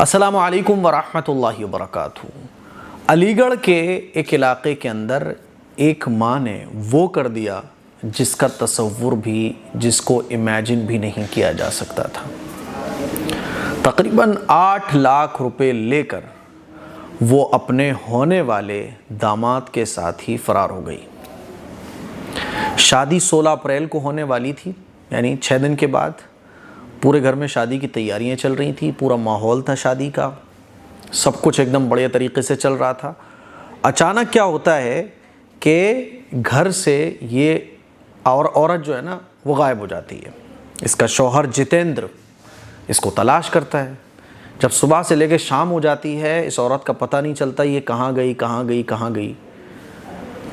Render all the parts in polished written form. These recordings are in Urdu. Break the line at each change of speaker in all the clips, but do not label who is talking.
السلام علیکم ورحمۃ اللہ وبرکاتہ۔ علی گڑھ کے ایک علاقے کے اندر ایک ماں نے وہ کر دیا جس کا تصور بھی، جس کو امیجن بھی نہیں کیا جا سکتا تھا۔ تقریباً 8 لاکھ روپے لے کر وہ اپنے ہونے والے داماد کے ساتھ ہی فرار ہو گئی۔ شادی 16 اپریل کو ہونے والی تھی، یعنی 6 دن کے بعد۔ پورے گھر میں شادی کی تیاریاں چل رہی تھیں، پورا ماحول تھا شادی کا، سب کچھ ایک دم بڑے طریقے سے چل رہا تھا۔ اچانک کیا ہوتا ہے کہ گھر سے یہ عورت جو ہے نا وہ غائب ہو جاتی ہے۔ اس کا شوہر جتیندر اس کو تلاش کرتا ہے۔ جب صبح سے لے کے شام ہو جاتی ہے، اس عورت کا پتہ نہیں چلتا یہ کہاں گئی،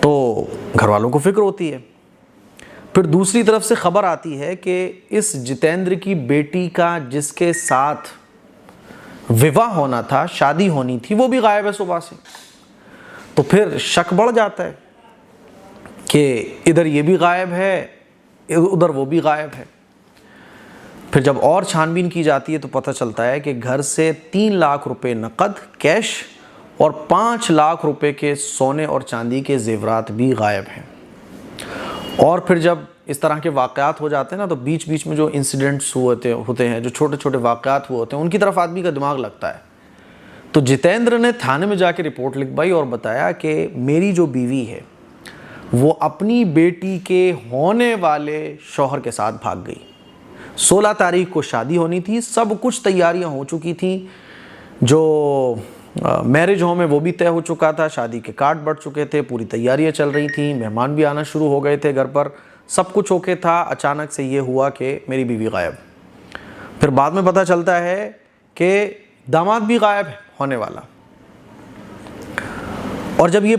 تو گھر والوں کو فکر ہوتی ہے۔ پھر دوسری طرف سے خبر آتی ہے کہ اس جتیندر کی بیٹی کا جس کے ساتھ وواہ ہونا تھا، شادی ہونی تھی، وہ بھی غائب ہے صبح سے۔ تو پھر شک بڑھ جاتا ہے کہ ادھر یہ بھی غائب ہے، ادھر وہ بھی غائب ہے۔ پھر جب اور چھان بین کی جاتی ہے تو پتہ چلتا ہے کہ گھر سے 3 لاکھ روپے نقد کیش اور 5 لاکھ روپے کے سونے اور چاندی کے زیورات بھی غائب ہیں۔ اور پھر جب اس طرح کے واقعات ہو جاتے ہیں نا، تو بیچ میں جو انسیڈنٹس ہوتے ہیں، جو چھوٹے چھوٹے واقعات ہوتے ہیں، ان کی طرف آدمی کا دماغ لگتا ہے۔ تو جتیندر نے تھانے میں جا کے رپورٹ لکھوائی اور بتایا کہ میری جو بیوی ہے وہ اپنی بیٹی کے ہونے والے شوہر کے ساتھ بھاگ گئی۔ 16 تاریخ کو شادی ہونی تھی، سب کچھ تیاریاں ہو چکی تھیں، جو میرج ہوم ہے وہ بھی طے ہو چکا تھا، شادی کے کارڈ بڑھ چکے تھے، پوری تیاریاں چل رہی تھیں، مہمان بھی آنا شروع ہو گئے تھے گھر پر، سب کچھ اوکے تھا۔ اچانک سے یہ ہوا کہ میری بیوی غائب۔ پھر بعد میں پتہ چلتا ہے کہ داماد بھی غائب ہے ہونے والا۔ اور جب یہ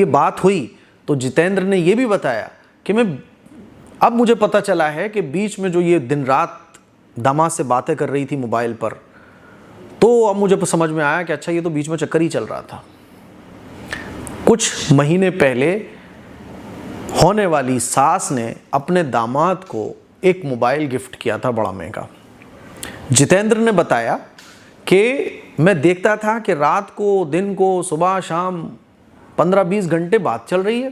بات ہوئی تو جتیندر نے یہ بھی بتایا کہ اب مجھے پتہ چلا ہے کہ بیچ میں جو یہ دن رات داماد سے باتیں کر رہی تھی موبائل پر، تو اب مجھے سمجھ میں آیا کہ اچھا یہ تو بیچ میں چکر ہی چل رہا تھا۔ کچھ مہینے پہلے ہونے والی ساس نے اپنے داماد کو ایک موبائل گفٹ کیا تھا بڑا مہنگا۔ جتیندر نے بتایا کہ میں دیکھتا تھا کہ رات کو، دن کو، صبح شام 15-20 گھنٹے بات چل رہی ہے،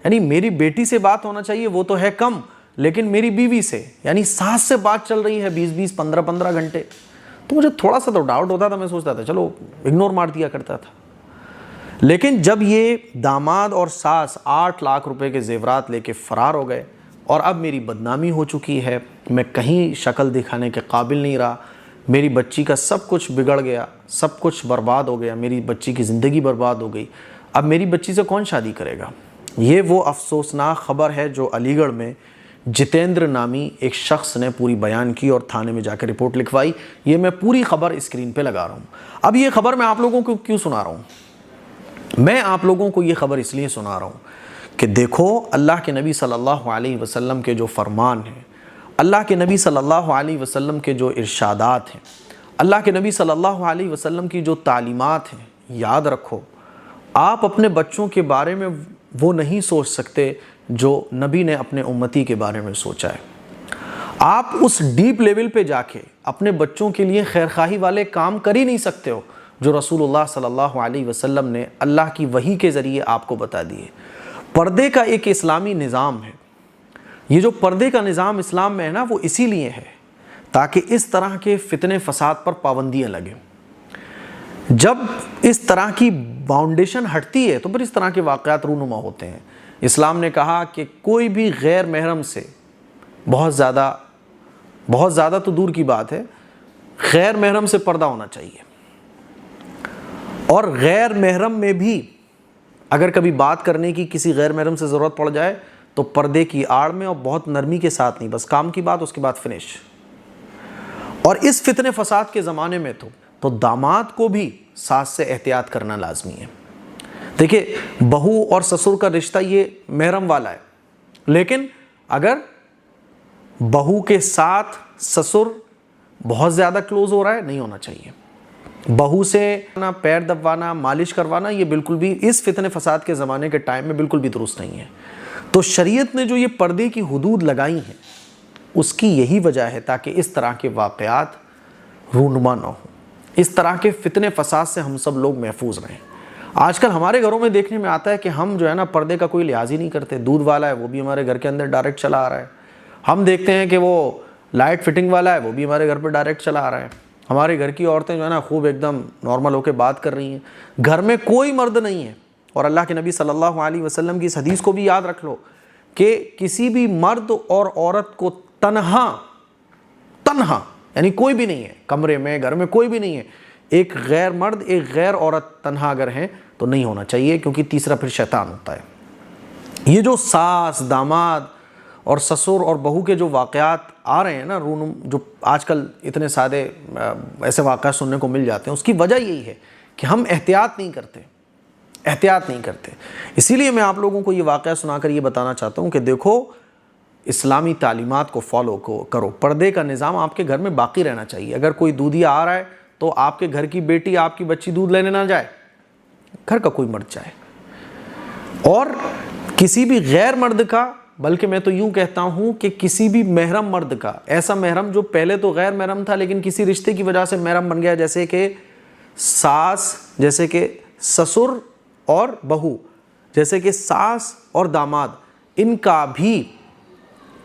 یعنی میری بیٹی سے بات ہونا چاہیے وہ تو ہے کم، لیکن میری بیوی سے یعنی ساس سے بات چل رہی ہے 20-20 15-15 گھنٹے۔ تو مجھے تھوڑا سا تو ڈاؤٹ ہوتا تھا، میں سوچتا تھا چلو اگنور مار دیا کرتا تھا۔ لیکن جب یہ داماد اور ساس 8 لاکھ روپے کے زیورات لے کے فرار ہو گئے اور اب میری بدنامی ہو چکی ہے، میں کہیں شکل دکھانے کے قابل نہیں رہا، میری بچی کا سب کچھ بگڑ گیا، سب کچھ برباد ہو گیا، میری بچی کی زندگی برباد ہو گئی، اب میری بچی سے کون شادی کرے گا؟ یہ وہ افسوسناک خبر ہے جو علی گڑھ میں جتیندر نامی ایک شخص نے پوری بیان کی اور تھانے میں جا کے رپورٹ لکھوائی۔ یہ میں پوری خبر اسکرین پہ لگا رہا ہوں۔ اب یہ خبر میں آپ لوگوں کو کیوں سنا رہا ہوں؟ میں آپ لوگوں کو یہ خبر اس لیے سنا رہا ہوں کہ دیکھو اللہ کے نبی صلی اللہ علیہ وسلم کے جو فرمان ہیں، اللہ کے نبی صلی اللہ علیہ وسلم کے جو ارشادات ہیں، اللہ کے نبی صلی اللہ علیہ وسلم کی جو تعلیمات ہیں، یاد رکھو آپ اپنے بچوں کے بارے میں وہ نہیں سوچ سکتے جو نبی نے اپنے امتی کے بارے میں سوچا ہے۔ آپ اس ڈیپ لیول پہ جا کے اپنے بچوں کے لیے خیرخواہی والے کام کر ہی نہیں سکتے ہو جو رسول اللہ صلی اللہ علیہ وسلم نے اللہ کی وحی کے ذریعے آپ کو بتا دیے۔ پردے کا ایک اسلامی نظام ہے، یہ جو پردے کا نظام اسلام میں ہے نا، وہ اسی لیے ہے تاکہ اس طرح کے فتنے فساد پر پابندیاں لگیں۔ جب اس طرح کی باؤنڈیشن ہٹتی ہے تو پھر اس طرح کے واقعات رونما ہوتے ہیں۔ اسلام نے کہا کہ کوئی بھی غیر محرم سے بہت زیادہ تو دور کی بات ہے، غیر محرم سے پردہ ہونا چاہیے، اور غیر محرم میں بھی اگر کبھی بات کرنے کی کسی غیر محرم سے ضرورت پڑ جائے تو پردے کی آڑ میں اور بہت نرمی کے ساتھ نہیں، بس کام کی بات، اس کے بعد فنش۔ اور اس فتنے فساد کے زمانے میں تو داماد کو بھی ساس سے احتیاط کرنا لازمی ہے۔ دیکھیے بہو اور سسر کا رشتہ یہ محرم والا ہے، لیکن اگر بہو کے ساتھ سسر بہت زیادہ کلوز ہو رہا ہے، نہیں ہونا چاہیے۔ بہو سے پیر دبوانا، مالش کروانا، یہ بالکل بھی اس فتنے فساد کے زمانے کے ٹائم میں بالکل بھی درست نہیں ہے۔ تو شریعت نے جو یہ پردے کی حدود لگائی ہیں اس کی یہی وجہ ہے تاکہ اس طرح کے واقعات رونما نہ ہو. اس طرح کے فتنے فساد سے ہم سب لوگ محفوظ رہیں. آج کل ہمارے گھروں میں دیکھنے میں آتا ہے کہ ہم جو ہے نا پردے کا کوئی لحاظ ہی نہیں کرتے. دودھ والا ہے وہ بھی ہمارے گھر کے اندر ڈائریکٹ چلا آ رہا ہے. ہم دیکھتے ہیں کہ وہ لائٹ فٹنگ والا ہے وہ بھی ہمارے گھر پہ ڈائریکٹ چلا آ رہا ہے. ہمارے گھر کی عورتیں جو ہے نا خوب ایک دم نارمل ہو کے بات کر رہی ہیں. گھر میں کوئی مرد نہیں ہے. اور اللہ کے نبی صلی اللہ علیہ وسلم کی اس حدیث کو بھی یاد رکھ لو کہ کسی بھی مرد اور عورت کو تنہا یعنی کوئی بھی نہیں ہے کمرے میں, گھر میں کوئی بھی نہیں ہے, ایک غیر مرد ایک غیر عورت تنہا اگر ہیں تو نہیں ہونا چاہیے, کیونکہ تیسرا پھر شیطان ہوتا ہے. یہ جو ساس داماد اور سسر اور بہو کے جو واقعات آ رہے ہیں نا جو آج کل اتنے سادے ایسے واقعات سننے کو مل جاتے ہیں, اس کی وجہ یہی ہے کہ ہم احتیاط نہیں کرتے. اسی لیے میں آپ لوگوں کو یہ واقعہ سنا کر یہ بتانا چاہتا ہوں کہ دیکھو اسلامی تعلیمات کو فالو کرو. پردے کا نظام آپ کے گھر میں باقی رہنا چاہیے. اگر کوئی دودھیا آ رہا ہے تو آپ کے گھر کی بیٹی آپ کی بچی دودھ لینے نہ جائے, گھر کا کوئی مرد جائے. اور کسی بھی غیر مرد کا, بلکہ میں تو یوں کہتا ہوں کہ کسی بھی محرم مرد کا, ایسا محرم جو پہلے تو غیر محرم تھا لیکن کسی رشتے کی وجہ سے محرم بن گیا, جیسے کہ ساس, جیسے کہ سسر اور بہو, جیسے کہ ساس اور داماد, ان کا بھی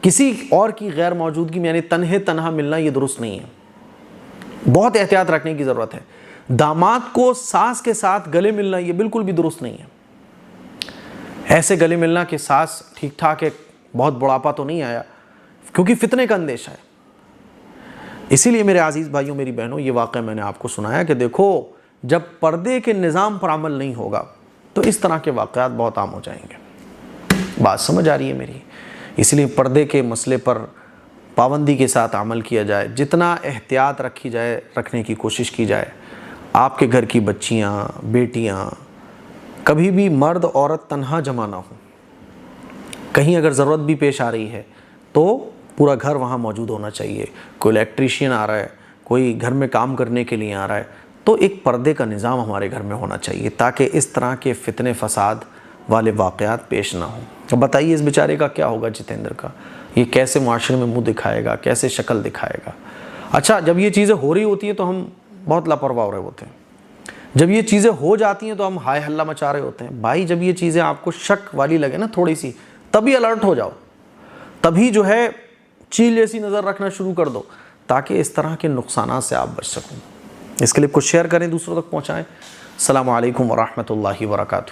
کسی اور کی غیر موجودگی میں یعنی تنہا ملنا یہ درست نہیں ہے. بہت احتیاط رکھنے کی ضرورت ہے. داماد کو ساس کے ساتھ گلے ملنا یہ بالکل بھی درست نہیں ہے. ایسے گلے ملنا کہ ساس ٹھیک ٹھاک ہے, بہت بڑھاپا تو نہیں آیا, کیونکہ فتنے کا اندیشہ ہے. اسی لیے میرے عزیز بھائیوں میری بہنوں یہ واقعہ میں نے آپ کو سنایا کہ دیکھو جب پردے کے نظام پر عمل نہیں ہوگا تو اس طرح کے واقعات بہت عام ہو جائیں گے. بات سمجھ آ رہی ہے میری؟ اس لیے پردے کے مسئلے پر پابندی کے ساتھ عمل کیا جائے, جتنا احتیاط رکھنے کی کوشش کی جائے. آپ کے گھر کی بچیاں بیٹیاں کبھی بھی مرد عورت تنہا جمع نہ ہو. کہیں اگر ضرورت بھی پیش آ رہی ہے تو پورا گھر وہاں موجود ہونا چاہیے. کوئی الیکٹریشین آ رہا ہے, کوئی گھر میں کام کرنے کے لیے آ رہا ہے, تو ایک پردے کا نظام ہمارے گھر میں ہونا چاہیے تاکہ اس طرح کے فتنے فساد والے واقعات پیش نہ ہوں. اب بتائیے اس بیچارے کا کیا ہوگا جتیندر کا, یہ کیسے معاشرے میں منہ دکھائے گا, کیسے شکل دکھائے گا. اچھا جب یہ چیزیں ہو رہی ہوتی ہیں تو ہم بہت لاپرواہ ہو رہے ہوتے ہیں. جب یہ چیزیں ہو جاتی ہیں تو ہم ہائے ہلہ مچا رہے ہوتے ہیں. بھائی جب یہ چیزیں آپ کو شک والی لگے نا تھوڑی سی, تبھی الرٹ ہو جاؤ, تبھی جو ہے چیل جیسی نظر رکھنا شروع کر دو تاکہ اس طرح کے نقصانات سے آپ بچ سکوں. اس کلپ کو شیئر کریں, دوسروں تک پہنچائیں. السلام علیکم ورحمۃ اللہ وبرکاتہ.